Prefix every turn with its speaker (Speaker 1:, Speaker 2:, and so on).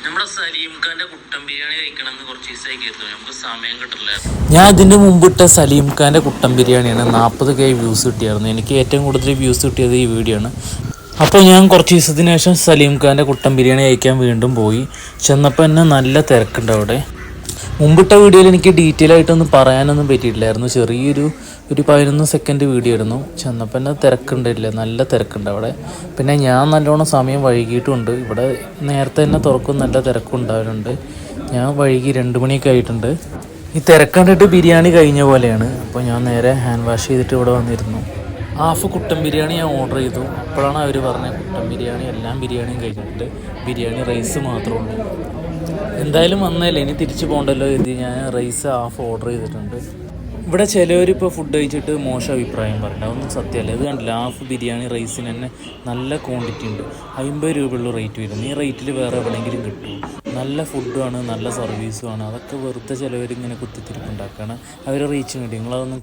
Speaker 1: നമ്മുടെ സലീം ഖാന്റെ കുട്ടൻ ബിരിയാണി കഴിക്കണമെന്ന് കുറച്ച് ദിവസമായി കേട്ടു. നമുക്ക് സമയം കിട്ടില്ല.
Speaker 2: ഞാൻ ഇതിന് മുമ്പിട്ട സലീം ഖാന്റെ കുട്ടൻ ബിരിയാണിയാണ്. 40K വ്യൂസ് കിട്ടിയായിരുന്നു. എനിക്ക് ഏറ്റവും കൂടുതൽ വ്യൂസ് കിട്ടിയത് ഈ വീഡിയോ ആണ്. അപ്പോൾ ഞാൻ കുറച്ച് ദിവസത്തിന് ശേഷം സലീം ഖാന്റെ കുട്ടൻ ബിരിയാണി കഴിക്കാൻ വീണ്ടും പോയി. ചെന്നപ്പോൾ എന്നെ നല്ല തിരക്കുണ്ട് അവിടെ. മുമ്പിട്ട വീഡിയോയിൽ എനിക്ക് ഡീറ്റെയിൽ ആയിട്ടൊന്നും പറയാനൊന്നും പറ്റിയിട്ടില്ലായിരുന്നു. ചെറിയൊരു 11 സെക്കൻഡ് വീഡിയോ ആയിരുന്നു. ചെന്നപ്പോൾ എന്നെ തിരക്കുണ്ടായില്ല, നല്ല തിരക്കുണ്ട് അവിടെ. പിന്നെ ഞാൻ നല്ലോണം സമയം വൈകിയിട്ടുമുണ്ട്. ഇവിടെ നേരത്തെ തന്നെ തുറക്കും, നല്ല തിരക്കുണ്ടാവലുണ്ട്. ഞാൻ വൈകി 2 മണിയൊക്കെ ആയിട്ടുണ്ട്. ഈ തിരക്ക് കണ്ടിട്ട് ബിരിയാണി കഴിഞ്ഞ പോലെയാണ്. അപ്പോൾ ഞാൻ നേരെ ഹാൻഡ് വാഷ് ചെയ്തിട്ട് ഇവിടെ വന്നിരുന്നു. ഹാഫ് കുട്ടൻ ബിരിയാണി ഞാൻ ഓർഡർ ചെയ്തു. അപ്പോഴാണ് അവർ പറഞ്ഞത് കുട്ടൻ ബിരിയാണി എല്ലാം ബിരിയാണിയും കഴിഞ്ഞിട്ട് ബിരിയാണി റൈസ് മാത്രമേ ഉള്ളൂ. എന്തായാലും വന്നല്ലേ, ഇനി തിരിച്ചു പോകണ്ടല്ലോ എന്ന് ഞാൻ റൈസ് ഹാഫ് ഓർഡർ ചെയ്തിട്ടുണ്ട്. ഇവിടെ ചിലവരിപ്പോൾ ഫുഡ് കഴിച്ചിട്ട് മോശം അഭിപ്രായം പറയണ്ട, അതൊന്നും സത്യമല്ല. ഇത് കണ്ടില്ല, ഹാഫ് ബിരിയാണി റൈസിന് തന്നെ നല്ല ക്വാണ്ടിറ്റി ഉണ്ട്. 50 രൂപയുള്ള റേറ്റ് വരുന്നു. ഈ റേറ്റിൽ വേറെ എവിടെയെങ്കിലും കിട്ടും? നല്ല ഫുഡുമാണ്, നല്ല സർവീസുമാണ്. അതൊക്കെ വെറുതെ ചിലവരിങ്ങനെ കുത്തിത്തിരിപ്പുണ്ടാക്കുകയാണ്. അവർ റീച്ച് വേണ്ടി. നിങ്ങളതൊന്നും